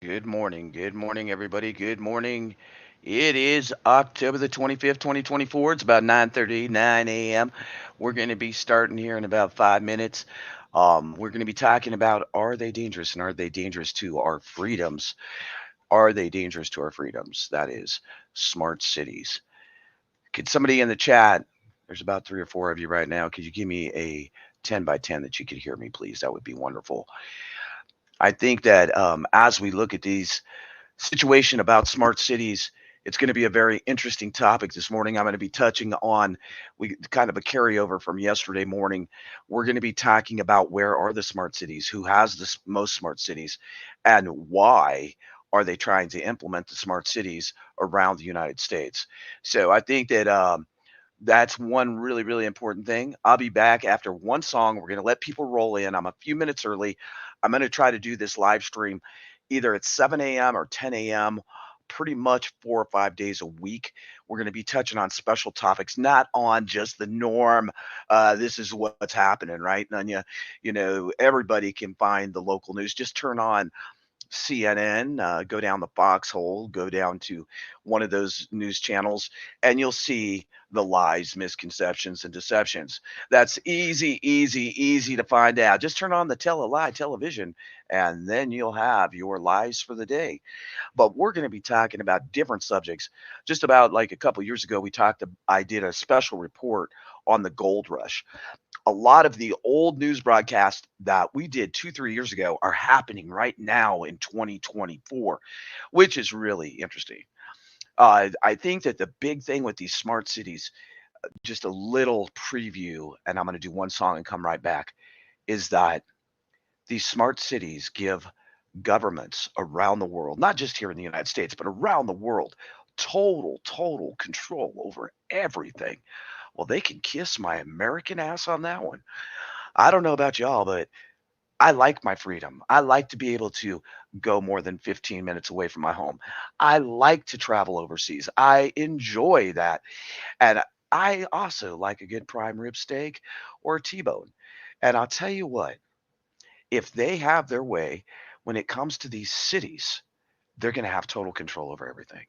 Good morning, everybody. Good morning. It is October the 25th, 2024. It's about 9:39 a.m. We're going to be starting here in about 5 minutes. We're going to be talking about are they dangerous and are they dangerous to our freedoms? Are they dangerous to our freedoms? That is smart cities. Could somebody in the chat, there's about three or four of you right now, could you give me a 10 by 10 that you could hear me, please? That would be wonderful. I think that as we look at these situation about smart cities. It's going to be a very interesting topic this morning. I'm going to be touching on we kind of a carryover from yesterday morning. We're going to be talking about where are the smart cities, who has the most smart cities, and why are they trying to implement the smart cities around the United States. So I think that that's one really, really important thing. I'll be back after one song. We're going to let people roll in. I'm a few minutes early. I'm going to try to do this live stream either at 7 a.m. or 10 a.m., pretty much 4 or 5 days a week. We're going to be touching on special topics, not on just the norm. This is what's happening, right? And everybody can find the local news. Just turn on CNN, go down the foxhole, go down to one of those news channels, and you'll see the lies, misconceptions, and deceptions. That's easy, easy, easy to find out. Just turn on the tell a lie television, and then you'll have your lies for the day. But we're going to be talking about different subjects. Just about like a couple years ago, I did a special report on the gold rush. A lot of the old news broadcasts that we did 2, 3 years ago are happening right now in 2024, which is really interesting. I think that the big thing with these smart cities, just a little preview, and I'm going to do one song and come right back, is that these smart cities give governments around the world, not just here in the United States, but around the world, total control over everything. Well, they can kiss my American ass on that one. I don't know about y'all, but I like my freedom. I like to be able to go more than 15 minutes away from my home. I like to travel overseas. I enjoy that. And I also like a good prime rib steak or a T-bone. And I'll tell you what, if they have their way when it comes to these cities, they're going to have total control over everything.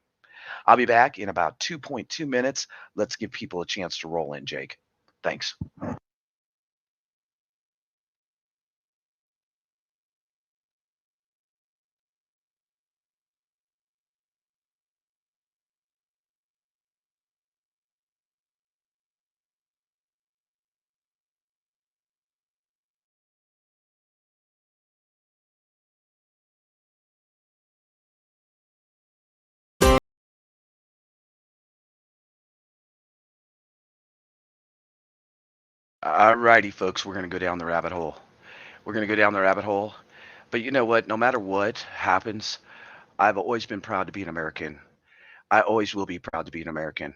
I'll be back in about 2.2 minutes. Let's give people a chance to roll in, Jake. Thanks. All righty, folks, we're going to go down the rabbit hole. We're going to go down the rabbit hole. But you know what? No matter what happens, I've always been proud to be an American. I always will be proud to be an American.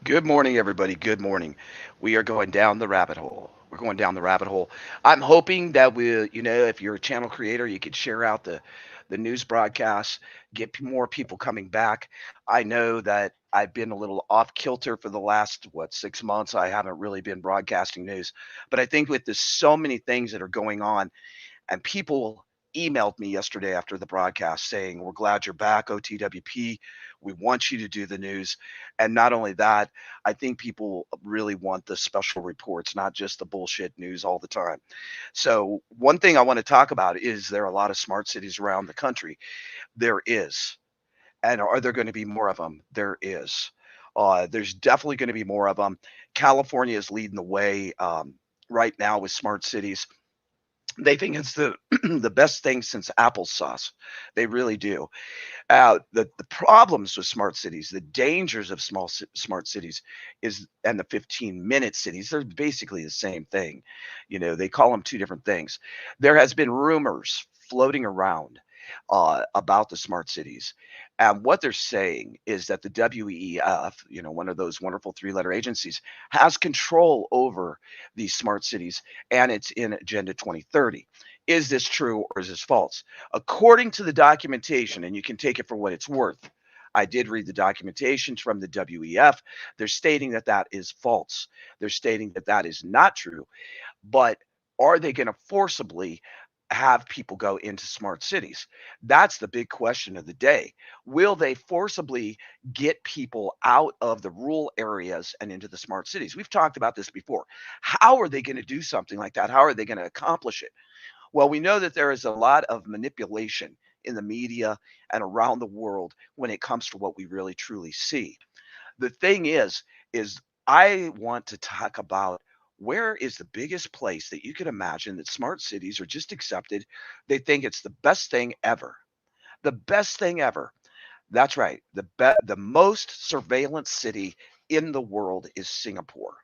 Good morning, everybody. Good morning. We are going down the rabbit hole. We're going down the rabbit hole. I'm hoping that if you're a channel creator, you could share out the news broadcasts, get more people coming back. I know that I've been a little off kilter for the last 6 months. I haven't really been broadcasting news, but I think with this so many things that are going on, and people emailed me yesterday after the broadcast saying, "We're glad you're back, OTWP. We want you to do the news." And not only that, I think people really want the special reports, not just the bullshit news all the time. So, one thing I want to talk about is there are a lot of smart cities around the country. There is. And are there going to be more of them? There is. There's definitely going to be more of them. California is leading the way right now with smart cities. They think it's the the best thing since applesauce. They really do. The problems with smart cities, the dangers of smart cities is and the 15-minute cities, they're basically the same thing. You know, they call them two different things. There has been rumors floating around about the smart cities. And what they're saying is that the WEF, you know, one of those wonderful three-letter agencies, has control over these smart cities, and it's in Agenda 2030. Is this true or is this false? According to the documentation, and you can take it for what it's worth, I did read the documentation from the WEF. They're stating that that is false. They're stating that that is not true. But are they going to forcibly have people go into smart cities? That's the big question of the day. Will they forcibly get people out of the rural areas and into the smart cities? We've talked about this before. How are they going to do something like that? How are they going to accomplish it? Well, we know that there is a lot of manipulation in the media and around the world when it comes to what we really truly see. The thing is I want to talk about where is the biggest place that you could imagine that smart cities are just accepted. They think it's the best thing ever. The best thing ever. That's right. The most surveillance city in the world is Singapore.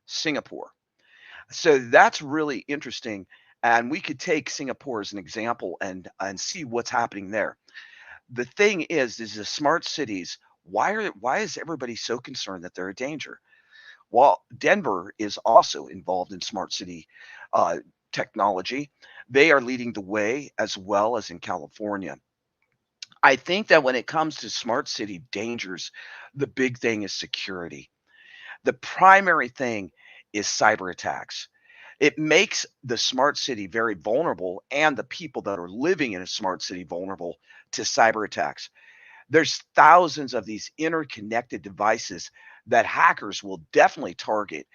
Singapore. So that's really interesting. And we could take Singapore as an example and see what's happening there. The thing is the smart cities, why is everybody so concerned that they're a danger? Well, Denver is also involved in smart city uh, technology. They are leading the way as well as in California. I think that when it comes to smart city dangers, the big thing is security. The primary thing is cyber attacks. It makes the smart city very vulnerable and the people that are living in a smart city vulnerable to cyber attacks. There's thousands of these interconnected devices that hackers will definitely target.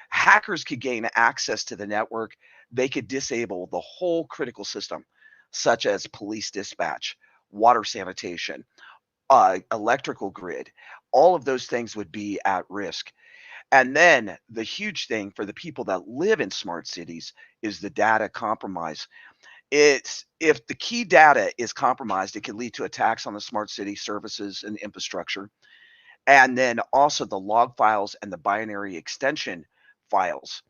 Hackers could gain access to the network. They could disable the whole critical system, such as police dispatch, water sanitation, electrical grid. All of those things would be at risk. And then the huge thing for the people that live in smart cities is the data compromise. It's if the key data is compromised, it can lead to attacks on the smart city services and infrastructure. And then also the log files and the binary extension files.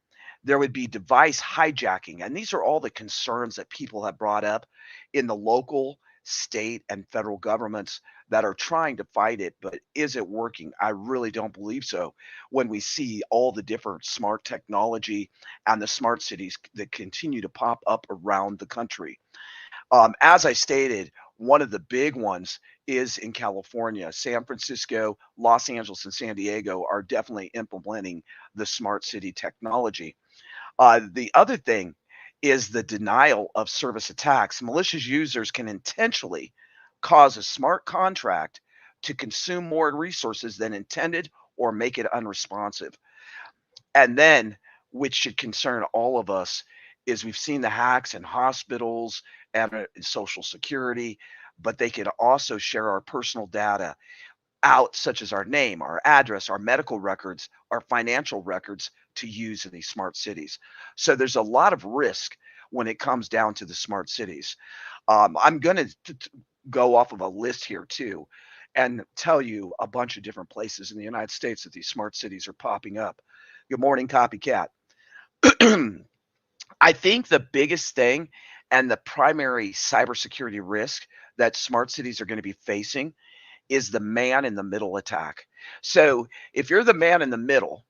There would be device hijacking. And these are all the concerns that people have brought up in the local, state, and federal governments that are trying to fight it. But is it working? I really don't believe so. When we see all the different smart technology and the smart cities that continue to pop up around the country. As I stated, one of the big ones is in California. San Francisco, Los Angeles, and San Diego are definitely implementing the smart city technology. The other thing is the denial of service attacks. Malicious users can intentionally cause a smart contract to consume more resources than intended or make it unresponsive. And then, which should concern all of us, is we've seen the hacks in hospitals and in Social Security, but they can also share our personal data out, such as our name, our address, our medical records, our financial records to use in these smart cities. So there's a lot of risk when it comes down to the smart cities. I'm going to go off of a list here too and tell you a bunch of different places in the United States that these smart cities are popping up. Good morning, copycat. I think the biggest thing and the primary cybersecurity risk that smart cities are going to be facing is the man in the middle attack. So if you're the man in the middle,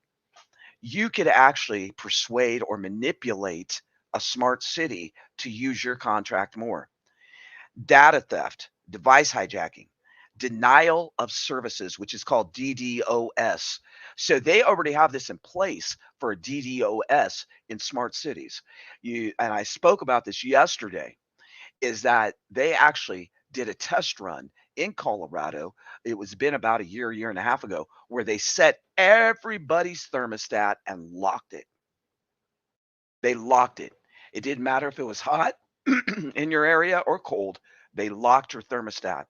you could actually persuade or manipulate a smart city to use your contract more. Data theft, device hijacking, denial of services, which is called DDoS. So they already have this in place for a DDoS in smart cities. You and I spoke about this yesterday, is that they actually did a test run in Colorado. It was been about a year and a half ago, where they set everybody's thermostat and locked it. They locked it. It didn't matter if it was hot in your area or cold. They locked your thermostat.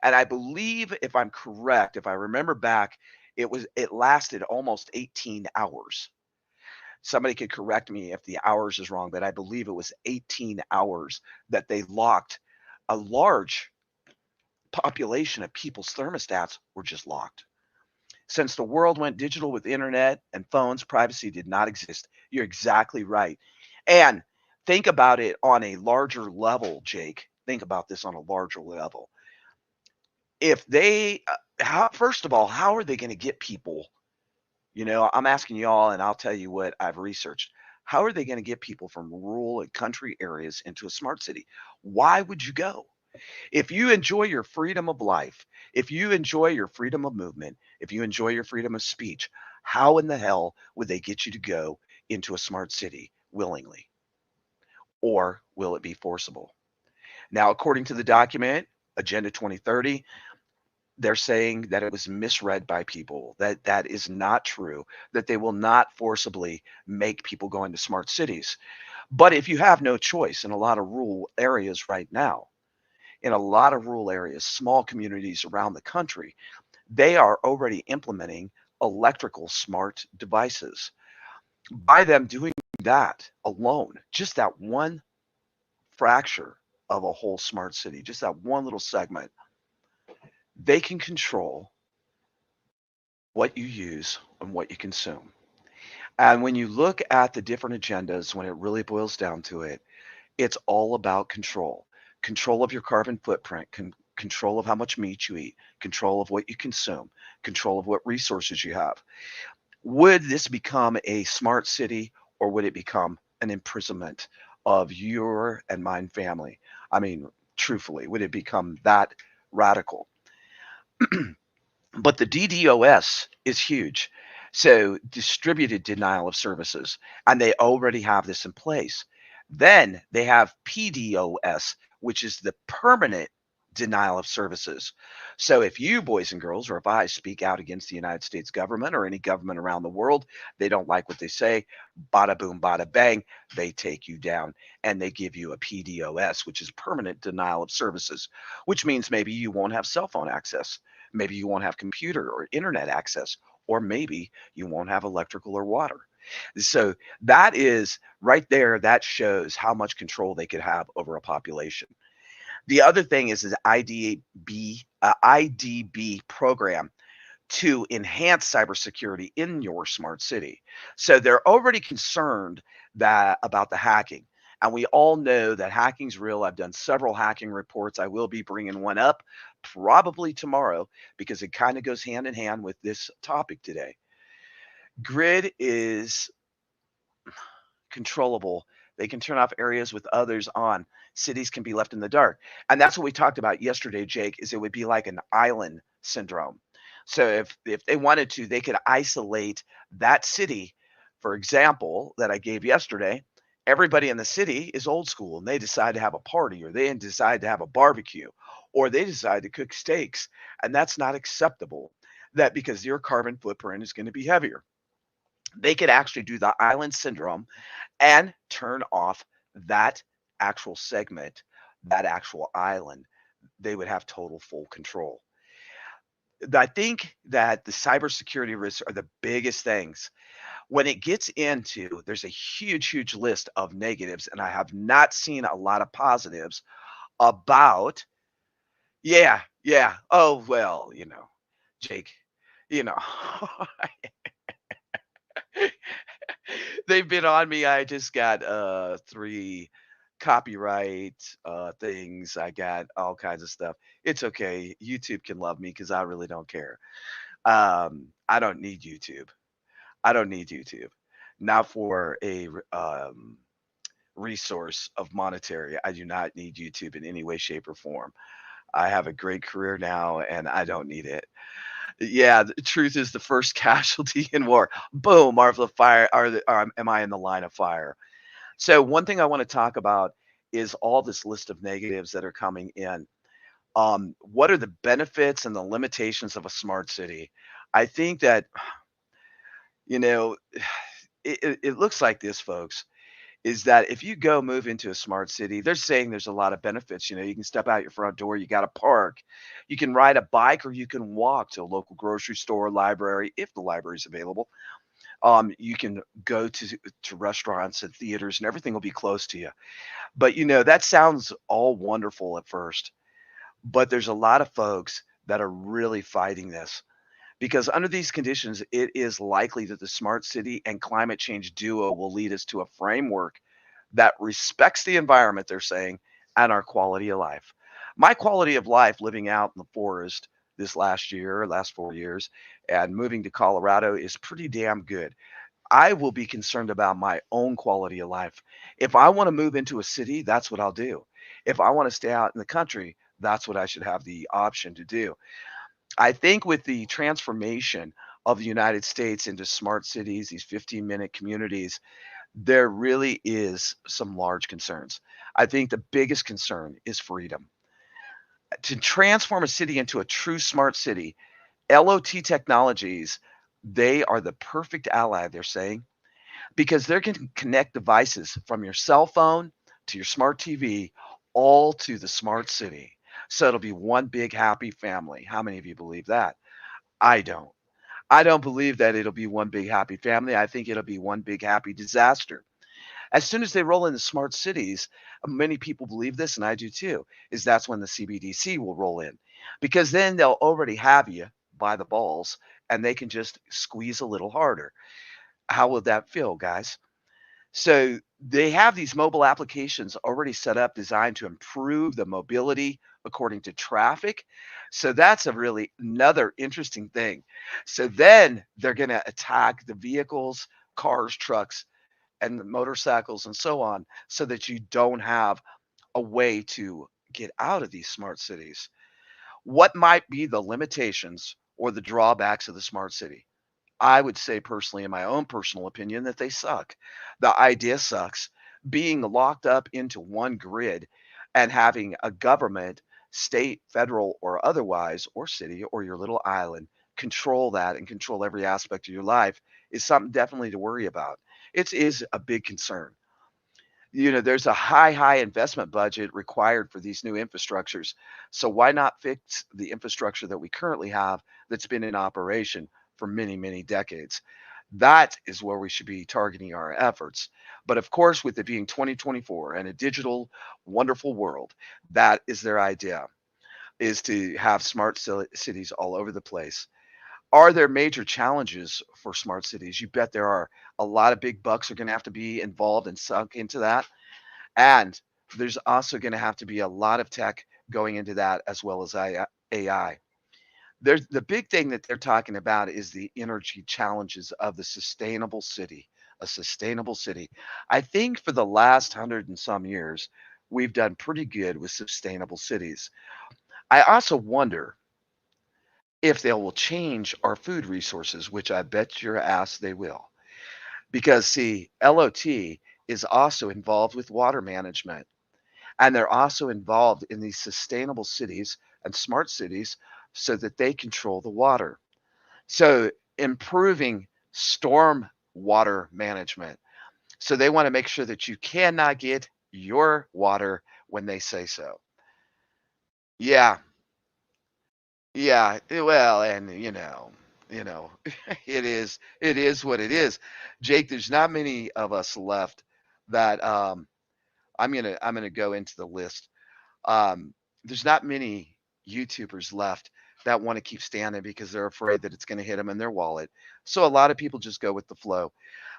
And I believe, if I'm correct, if I remember back, it lasted almost 18 hours. Somebody could correct me if the hours is wrong, but I believe it was 18 hours that they locked. A large population of people's thermostats were just locked. Since the world went digital with internet and phones, privacy did not exist. You're exactly right. And think about it on a larger level, Jake. Think about this on a larger level. If they, how, first of all, how are they going to get people? I'm asking y'all, and I'll tell you what I've researched. How are they going to get people from rural and country areas into a smart city? Why would you go? If you enjoy your freedom of life, if you enjoy your freedom of movement, if you enjoy your freedom of speech, how in the hell would they get you to go into a smart city willingly? Or will it be forcible? Now, according to the document, Agenda 2030, they're saying that it was misread by people, that that is not true, that they will not forcibly make people go into smart cities. But if you have no choice in a lot of rural areas right now, in a lot of rural areas, small communities around the country, they are already implementing electrical smart devices. By them doing that alone, just that one fracture of a whole smart city, just that one little segment, they can control what you use and what you consume. And when you look at the different agendas, when it really boils down to it, it's all about control. Control of your carbon footprint, control of how much meat you eat, control of what you consume, control of what resources you have. Would this become a smart city, or would it become an imprisonment of your and mine family? I mean, truthfully, would it become that radical? But the DDoS is huge. So distributed denial of services, and they already have this in place. Then they have PDoS, which is the permanent denial of services. So if you, boys and girls, or if I speak out against the United States government or any government around the world, they don't like what they say, bada boom, bada bang, they take you down and they give you a PDoS, which is permanent denial of services, which means maybe you won't have cell phone access. Maybe you won't have computer or internet access, or maybe you won't have electrical or water. So that is right there, that shows how much control they could have over a population. The other thing is IDB program to enhance cybersecurity in your smart city. So they're already concerned that about the hacking. And we all know that hacking's real. I've done several hacking reports. I will be bringing one up probably tomorrow because it kind of goes hand in hand with this topic today. Grid is controllable. They can turn off areas with others on. Cities can be left in the dark. And that's what we talked about yesterday, Jake, is it would be like an island syndrome. So if they wanted to, they could isolate that city. For example, that I gave yesterday, everybody in the city is old school and they decide to have a party or they decide to have a barbecue or they decide to cook steaks. And that's not acceptable. That because your carbon footprint is going to be heavier. They could actually do the island syndrome and turn off that actual segment, that actual island. They would have total full control. I think that the cybersecurity risks are the biggest things. When it gets into, there's a huge, huge list of negatives, and I have not seen a lot of positives about, yeah, yeah. Oh, well, Jake, you know, they've been on me. I just got 3 copyright things. I got all kinds of stuff. It's okay. YouTube can love me because I really don't care. I don't need YouTube. I don't need YouTube. Not for a resource of monetary. I do not need YouTube in any way, shape, or form. I have a great career now and I don't need it. Yeah, the truth is the first casualty in war. Boom, are the fire am I in the line of fire? So one thing I want to talk about is all this list of negatives that are coming in. What are the benefits and the limitations of a smart city? I think that, you know, it looks like this, folks, is that if you go move into a smart city, they're saying there's a lot of benefits. You can step out your front door, you got a park, you can ride a bike, or you can walk to a local grocery store, library, if the library is available. You can go to restaurants and theaters, and everything will be close to you. But that sounds all wonderful at first, but there's a lot of folks that are really fighting this because under these conditions, it is likely that the smart city and climate change duo will lead us to a framework that respects the environment, they're saying, and our quality of life. My quality of life living out in the forest this last 4 years, and moving to Colorado is pretty damn good. I will be concerned about my own quality of life. If I want to move into a city, that's what I'll do. If I want to stay out in the country, that's what I should have the option to do. I think with the transformation of the United States into smart cities, these 15-minute communities, there really is some large concerns. I think the biggest concern is freedom. To transform a city into a true smart city, LOT technologies, they are the perfect ally, they're saying, because they can connect devices from your cell phone to your smart TV, all to the smart city. So it'll be one big happy family. How many of you believe that? I don't. I don't believe that it'll be one big happy family. I think it'll be one big happy disaster. As soon as they roll into smart cities, many people believe this, and I do too, is that's when the CBDC will roll in. Because then they'll already have you by the balls and they can just squeeze a little harder. How would that feel, guys? So they have these mobile applications already set up designed to improve the mobility according to traffic. So that's a really another interesting thing. So then they're going to attack the vehicles, cars, trucks, and the motorcycles and so on so that you don't have a way to get out of these smart cities. What might be the limitations or the drawbacks of the smart city? I would say personally, in my own personal opinion, that they suck. The idea sucks. Being locked up into one grid and having a government, state, federal, or otherwise, or city, or your little island control that and control every aspect of your life is something definitely to worry about. It is a big concern. There's a high investment budget required for these new infrastructures. So why not fix the infrastructure that we currently have that's been in operation for many, many decades? That is where we should be targeting our efforts. But of course, with it being 2024 and a digital, wonderful world, that is their idea, is to have smart cities all over the place. Are there major challenges for smart cities? You bet there are. A lot of big bucks are going to have to be involved and sunk into that. And there's also going to have to be a lot of tech going into that as well as AI. There's the big thing that they're talking about is the energy challenges of the sustainable city, a sustainable city. I think for the last 100 and some years, we've done pretty good with sustainable cities. I also wonder if they will change our food resources, which I bet your ass they will. Because, see, LOT is also involved with water management. And they're also involved in these sustainable cities and smart cities so that they control the water. So improving storm water management. So they want to make sure that you cannot get your water when they say so. Yeah, yeah. Well, and it is what it is. Jake, there's not many of us left that I'm gonna go into the list. There's not many YouTubers left that want to keep standing because they're afraid that it's going to hit them in their wallet. So a lot of people just go with the flow.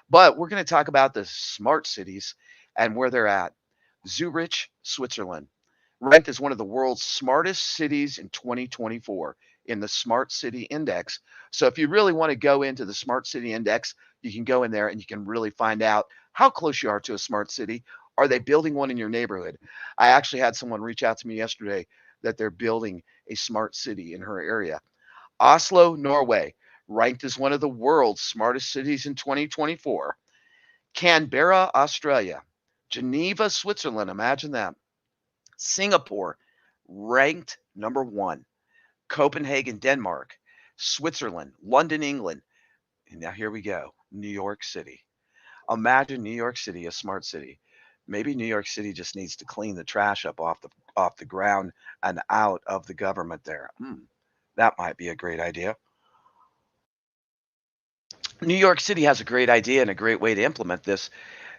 But we're going to talk about the smart cities and where they're at. Zurich, Switzerland, ranked as one of the world's smartest cities in 2024 in the Smart City Index. So if you really want to go into the Smart City Index, you can go in there and you can really find out how close you are to a smart city. Are they building one in your neighborhood? I actually had someone reach out to me yesterday that they're building a smart city in her area. Oslo, Norway, ranked as one of the world's smartest cities in 2024. Canberra, Australia. Geneva, Switzerland. Imagine that. Singapore, ranked number one. Copenhagen, Denmark. Switzerland. London, England. And now here we go. New York City. Imagine New York City, a smart city. Maybe New York City just needs to clean the trash up off the ground and out of the government there. That might be a great idea. New York City has a great idea and a great way to implement this.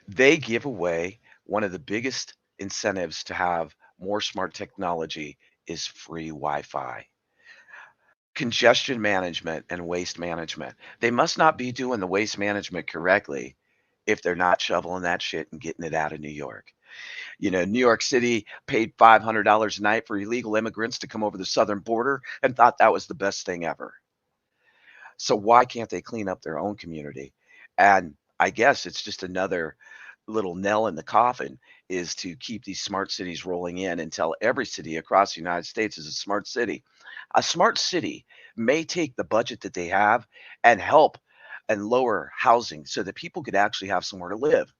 They give away one of the biggest incentives to have more smart technology is free Wi-Fi. Congestion management and waste management. They must not be doing the waste management correctly if they're not shoveling that shit and getting it out of New York. New York City paid $500 a night for illegal immigrants to come over the southern border and thought that was the best thing ever. So why can't they clean up their own community? And I guess it's just another little nail in the coffin is to keep these smart cities rolling in until every city across the United States is a smart city. A smart city may take the budget that they have and help and lower housing so that people could actually have somewhere to live.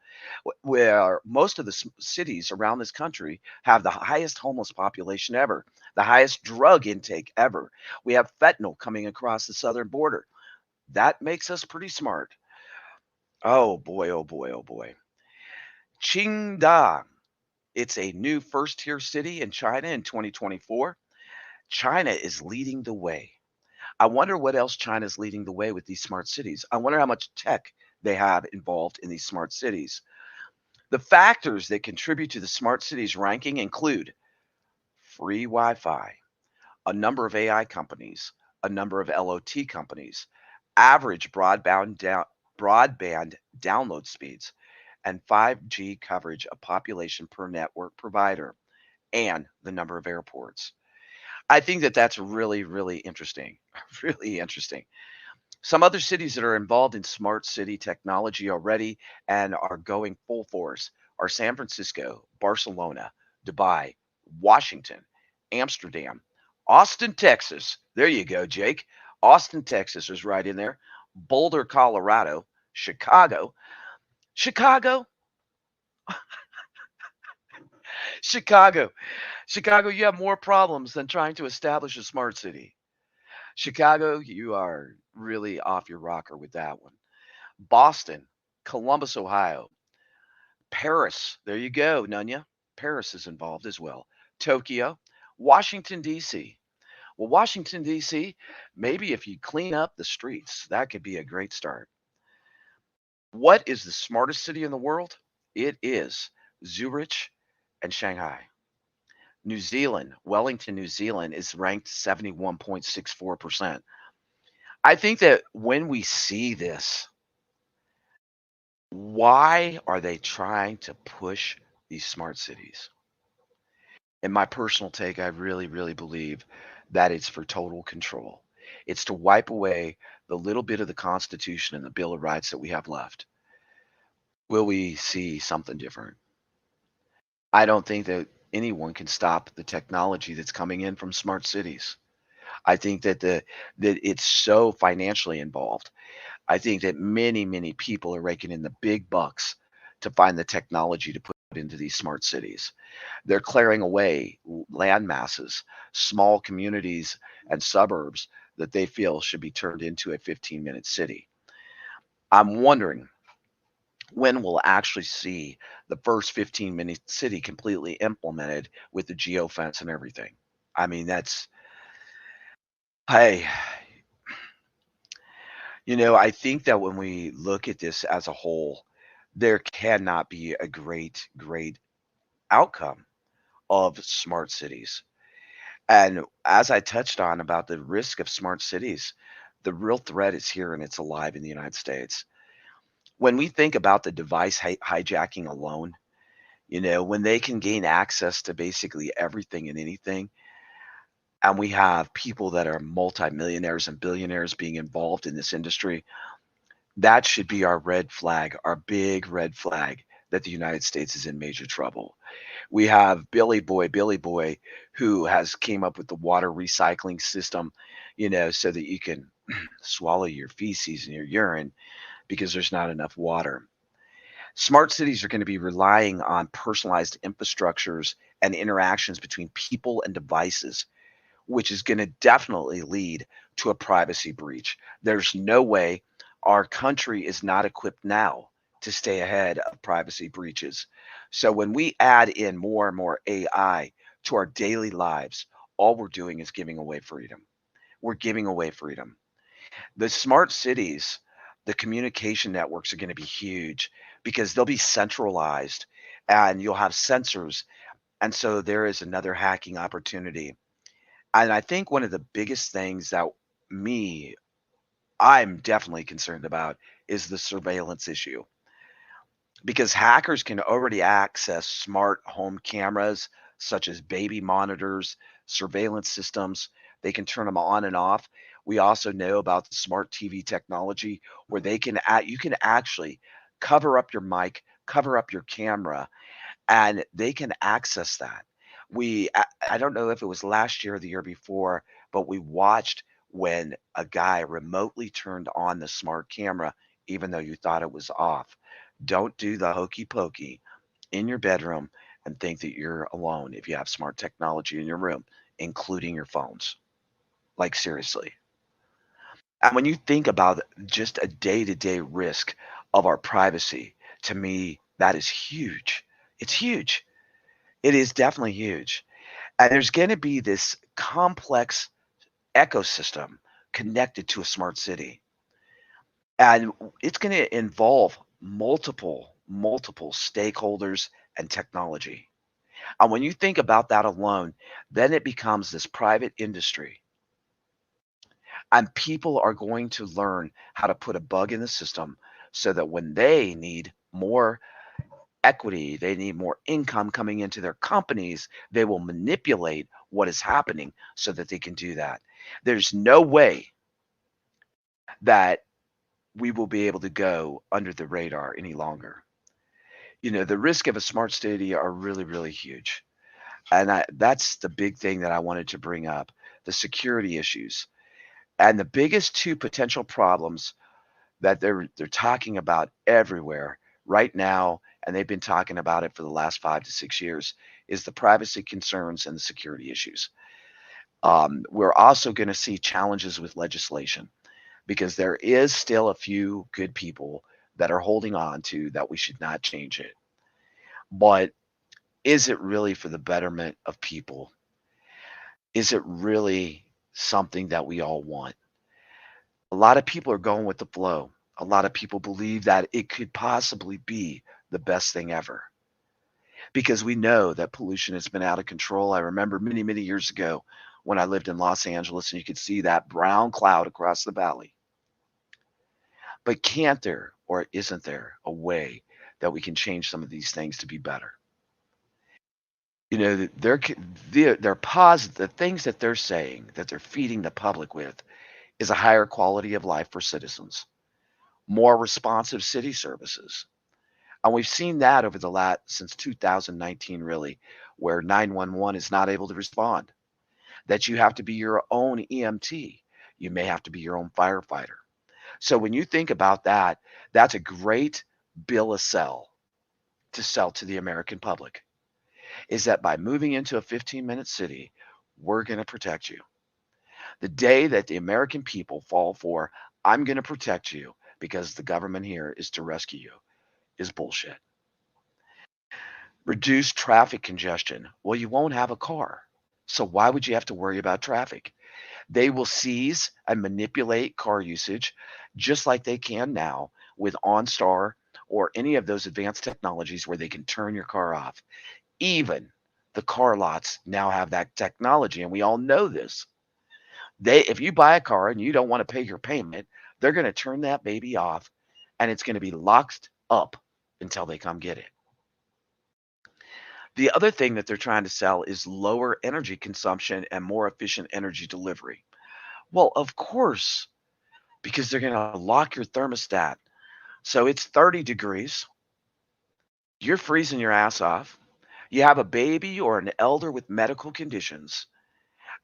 Where most of the cities around this country have the highest homeless population ever, the highest drug intake ever. We have fentanyl coming across the southern border. That makes us pretty smart. Oh boy, oh boy, oh boy. Qingdao. It's a new first tier city in China in 2024. China is leading the way. I wonder what else China's leading the way with these smart cities. I wonder how much tech they have involved in these smart cities. The factors that contribute to the smart cities ranking include free Wi Fi, a number of AI companies, a number of LOT companies, average broadband download speeds, and 5G coverage of population per network provider, and the number of airports. I think that that's really, really interesting. Really interesting. Some other cities that are involved in smart city technology already and are going full force are San Francisco, Barcelona, Dubai, Washington, Amsterdam, Austin, Texas. There you go, Jake. Austin, Texas is right in there. Boulder, Colorado, Chicago. Chicago, Chicago, Chicago, you have more problems than trying to establish a smart city. Chicago, you are really off your rocker with that one. Boston, Columbus, Ohio, Paris. There you go, Nunya. Paris is involved as well. Tokyo, Washington, D.C. Well, Washington, D.C., maybe if you clean up the streets, that could be a great start. What is the smartest city in the world? It is Zurich and Shanghai. New Zealand, Wellington, New Zealand is ranked 71.64%. I think that when we see this, why are they trying to push these smart cities? In my personal take, I really, really believe that it's for total control. It's to wipe away the little bit of the Constitution and the Bill of Rights that we have left. Will we see something different? I don't think that anyone can stop the technology that's coming in from smart cities. I think that it's so financially involved. I think that many, many people are raking in the big bucks to find the technology to put into these smart cities. They're clearing away land masses, small communities and suburbs that they feel should be turned into a 15-minute city. I'm wondering when we'll actually see the first 15-minute city completely implemented with the geofence and everything. I mean, hey, I think that when we look at this as a whole, there cannot be a great, great outcome of smart cities. And as I touched on about the risk of smart cities, the real threat is here and it's alive in the United States. When we think about the device hijacking alone, when they can gain access to basically everything and anything, and we have people that are multimillionaires and billionaires being involved in this industry, that should be our red flag, our big red flag that the United States is in major trouble. We have Billy Boy, who has came up with the water recycling system, so that you can swallow your feces and your urine because there's not enough water. Smart cities are going to be relying on personalized infrastructures and interactions between people and devices, which is going to definitely lead to a privacy breach. There's no way our country is not equipped now to stay ahead of privacy breaches. So when we add in more and more AI to our daily lives, all we're doing is giving away freedom. We're giving away freedom. The smart cities, The communication networks are gonna be huge because they'll be centralized and you'll have sensors, and so there is another hacking opportunity. And I think one of the biggest things that me I'm definitely concerned about is the surveillance issue because hackers can already access smart home cameras such as baby monitors, surveillance systems. They can turn them on and off. We also know about the smart TV technology where you can actually cover up your mic, cover up your camera, and they can access that. I don't know if it was last year or the year before, but we watched when a guy remotely turned on the smart camera even though you thought it was off. Don't do the hokey pokey in your bedroom and think that you're alone if you have smart technology in your room, including your phones. Like, seriously. And when you think about just a day-to-day risk of our privacy, to me, that is huge. It's huge. It is definitely huge. And there's gonna be this complex ecosystem connected to a smart city. And it's gonna involve multiple stakeholders and technology. And when you think about that alone, then it becomes this private industry. And people are going to learn how to put a bug in the system so that when they need more equity, they need more income coming into their companies, they will manipulate what is happening so that they can do that. There's no way that we will be able to go under the radar any longer. The risk of a smart city are really, really huge. And that's the big thing that I wanted to bring up, the security issues. And the biggest two potential problems that they're talking about everywhere right now, and they've been talking about it for the last 5 to 6 years, is the privacy concerns and the security issues. We're also gonna see challenges with legislation because there is still a few good people that are holding on to that we should not change it. But is it really for the betterment of people? Is it really something that we all want? A lot of people are going with the flow. A lot of people believe that it could possibly be the best thing ever because we know that pollution has been out of control. I remember many, many years ago when I lived in Los Angeles and you could see that brown cloud across the valley. But can't there or isn't there a way that we can change some of these things to be better? They're positive. The things that they're saying that they're feeding the public with is a higher quality of life for citizens, more responsive city services. And we've seen that over the last since 2019, really, where 911 is not able to respond, that you have to be your own EMT. You may have to be your own firefighter. So when you think about that, that's a great bill of sell to sell to the American public is that by moving into a 15-minute city, we're going to protect you. The day that the American people fall for, I'm going to protect you because the government here is to rescue you, is bullshit. Reduce traffic congestion. Well, you won't have a car. So why would you have to worry about traffic? They will seize and manipulate car usage just like they can now with OnStar or any of those advanced technologies where they can turn your car off. Even the car lots now have that technology, and we all know this. If you buy a car and you don't want to pay your payment, they're going to turn that baby off and it's going to be locked up until they come get it. The other thing that they're trying to sell is lower energy consumption and more efficient energy delivery. Well, of course, because they're going to lock your thermostat. So it's 30 degrees. You're freezing your ass off. You have a baby or an elder with medical conditions,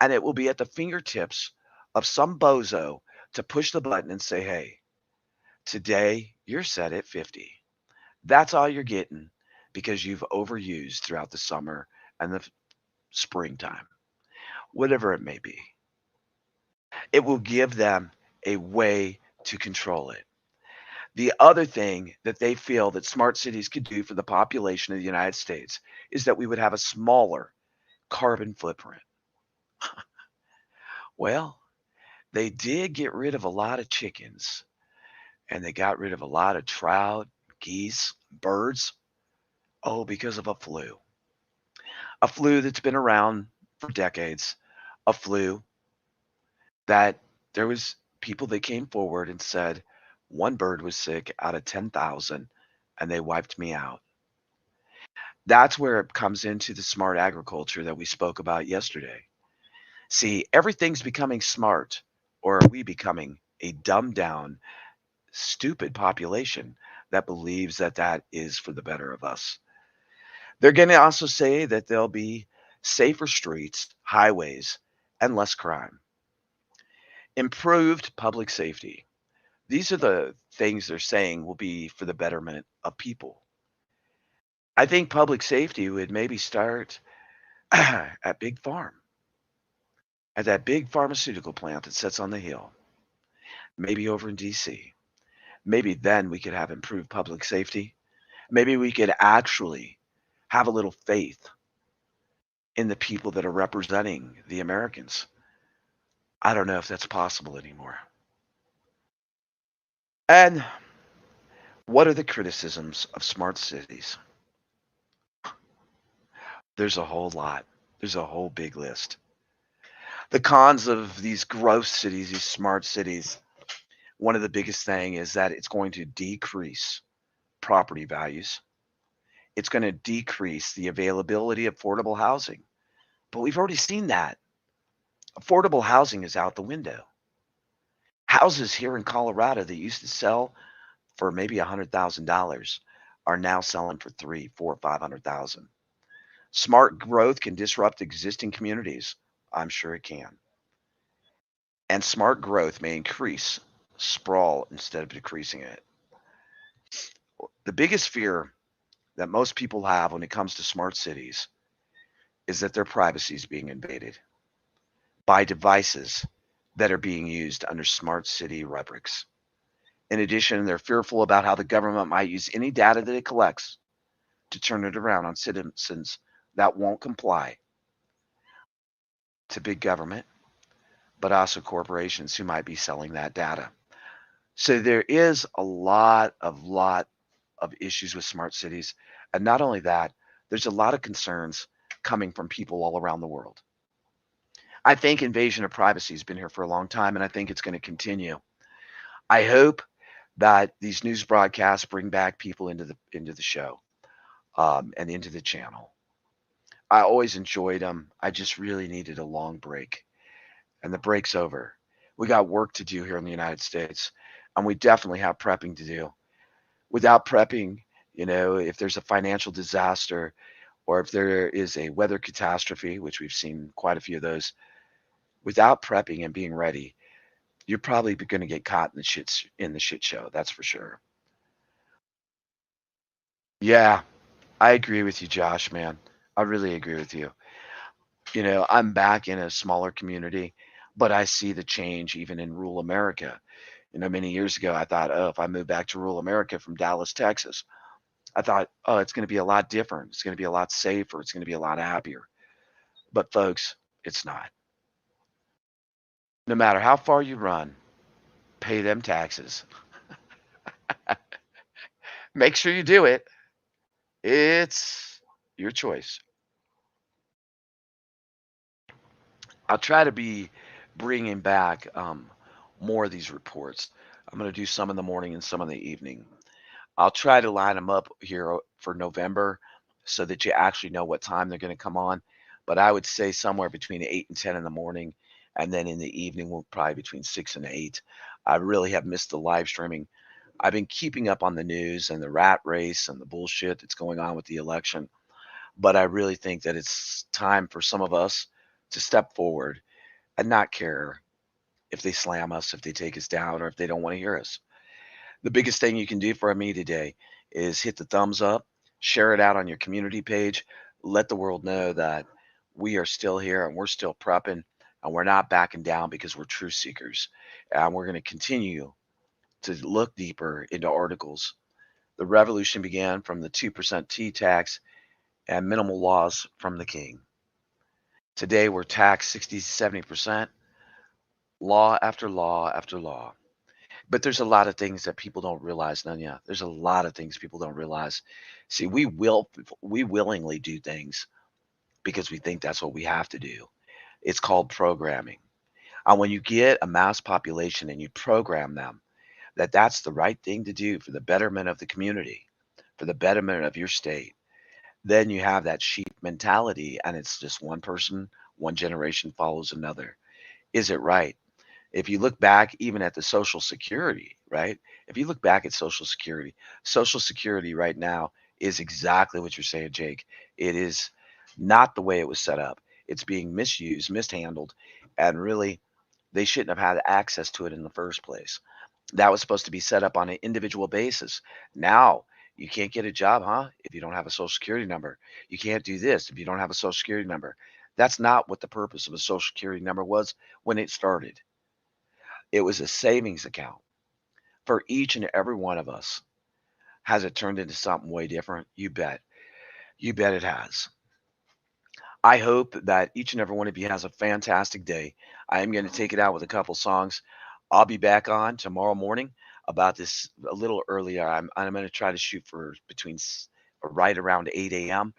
and it will be at the fingertips of some bozo to push the button and say, hey, today you're set at 50. That's all you're getting because you've overused throughout the summer and the springtime, whatever it may be. It will give them a way to control it. The other thing that they feel that smart cities could do for the population of the United States is that we would have a smaller carbon footprint. Well, they did get rid of a lot of chickens and they got rid of a lot of trout, geese, birds. Oh, because of a flu. A flu that's been around for decades. A flu that there was people that came forward and said one bird was sick out of 10,000 and they wiped me out. That's where it comes into the smart agriculture that we spoke about yesterday. See, everything's becoming smart, or are we becoming a dumbed down, stupid population that believes that that is for the better of us? They're going to also say that there'll be safer streets, highways, and less crime. Improved public safety. These are the things they're saying will be for the betterment of people. I think public safety would maybe start at Big Farm, at that big pharmaceutical plant that sits on the hill, maybe over in DC. Maybe then we could have improved public safety. Maybe we could actually have a little faith in the people that are representing the Americans. I don't know if that's possible anymore. And what are the criticisms of smart cities? There's a whole lot. There's a whole big list. The cons of these growth cities, these smart cities, one of the biggest thing is that it's going to decrease property values. It's going to decrease the availability of affordable housing. But we've already seen that. Affordable housing is out the window. Houses here in Colorado that used to sell for maybe $100,000 are now selling for 3, 4, 500,000. Smart growth can disrupt existing communities. I'm sure it can. And smart growth may increase sprawl instead of decreasing it. The biggest fear that most people have when it comes to smart cities is that their privacy is being invaded by devices that are being used under smart city rubrics. In addition, they're fearful about how the government might use any data that it collects to turn it around on citizens that won't comply to big government, but also corporations who might be selling that data. So there is a lot of issues with smart cities. And not only that, there's a lot of concerns coming from people all around the world. I think invasion of privacy has been here for a long time, and I think it's going to continue. I hope that these news broadcasts bring back people into the show and into the channel. I always enjoyed them. I just really needed a long break, and the break's over. We got work to do here in the United States, and we definitely have prepping to do. Without prepping, if there's a financial disaster or if there is a weather catastrophe, which we've seen quite a few of those, without prepping and being ready, you're probably going to get caught in the shit show. That's for sure. Yeah, I agree with you, Josh, man. I really agree with you. I'm back in a smaller community, but I see the change even in rural America. Many years ago, I thought, oh, if I move back to rural America from Dallas, Texas, I thought, oh, it's going to be a lot different. It's going to be a lot safer. It's going to be a lot happier. But folks, it's not. No matter how far you run, pay them taxes. Make sure you do it. It's your choice. I'll try to be bringing back more of these reports. I'm going to do some in the morning and some in the evening. I'll try to line them up here for November so that you actually know what time they're going to come on. But I would say somewhere between 8 and 10 in the morning. And then in the evening, we'll probably between 6 and 8. I really have missed the live streaming. I've been keeping up on the news and the rat race and the bullshit that's going on with the election. But I really think that it's time for some of us to step forward and not care if they slam us, if they take us down, or if they don't want to hear us. The biggest thing you can do for me today is hit the thumbs up, share it out on your community page, let the world know that we are still here and we're still prepping and we're not backing down because we're truth seekers. And we're going to continue to look deeper into articles. The revolution began from the 2% T tax and minimal laws from the king. Today we're taxed 60 to 70%, law after law after law. But there's a lot of things that people don't realize, Nanya. There's a lot of things people don't realize. See, we willingly do things because we think that's what we have to do. It's called programming. And when you get a mass population and you program them that that's the right thing to do for the betterment of the community, for the betterment of your state, then you have that sheep mentality and it's just one person, one generation follows another. Is it right? If you look back even at the Social Security, right? If you look back at Social Security right now is exactly what you're saying, Jake. It is not the way it was set up. It's being misused, mishandled, and really they shouldn't have had access to it in the first place. That was supposed to be set up on an individual basis. Now, you can't get a job, huh? If you don't have a social security number. You can't do this if you don't have a social security number. That's not what the purpose of a social security number was when it started. It was a savings account for each and every one of us. Has it turned into something way different? You bet. You bet it has. I hope that each and every one of you has a fantastic day. I am going to take it out with a couple songs. I'll be back on tomorrow morning about this a little earlier. I'm going to try to shoot for between right around 8 a.m.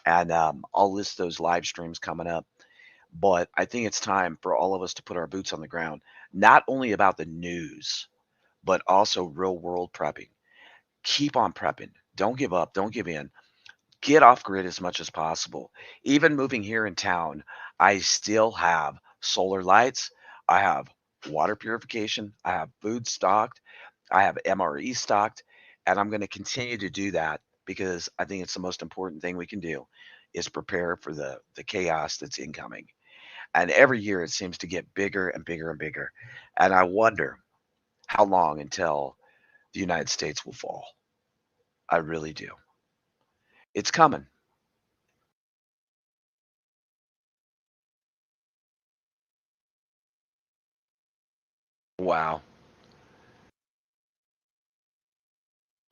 and I'll list those live streams coming up. But I think it's time for all of us to put our boots on the ground, not only about the news, but also real world prepping. Keep on prepping. Don't give up. Don't give in. Get off grid as much as possible. Even moving here in town, I still have solar lights. I have water purification. I have food stocked. I have MRE stocked. And I'm going to continue to do that because I think it's the most important thing we can do is prepare for the chaos that's incoming. And every year it seems to get bigger and bigger and bigger. And I wonder how long until the United States will fall. I really do. It's coming. Wow.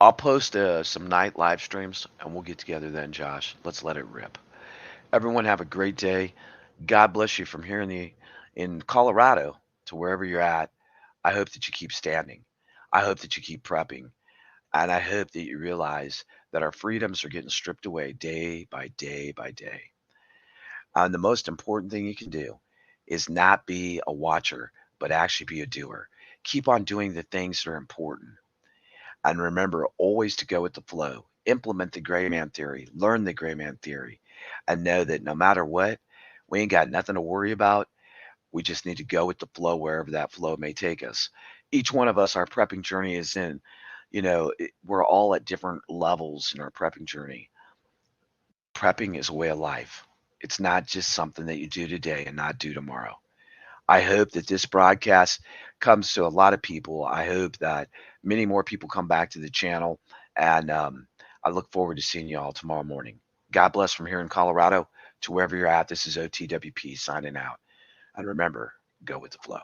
I'll post some night live streams and we'll get together then, Josh. Let's let it rip. Everyone have a great day. God bless you from here in Colorado to wherever you're at. I hope that you keep standing. I hope that you keep prepping. And I hope that you realize that our freedoms are getting stripped away day by day by day. And the most important thing you can do is not be a watcher, but actually be a doer. Keep on doing the things that are important. And remember always to go with the flow. Implement the gray man theory, learn the gray man theory, and know that no matter what, we ain't got nothing to worry about. We just need to go with the flow wherever that flow may take us. Each one of us, our prepping journey is in, we're all at different levels in our prepping journey. Prepping is a way of life. It's not just something that you do today and not do tomorrow. I hope that this broadcast comes to a lot of people. I hope that many more people come back to the channel. And I look forward to seeing you all tomorrow morning. God bless from here in Colorado to wherever you're at. This is OTWP signing out. And remember, go with the flow.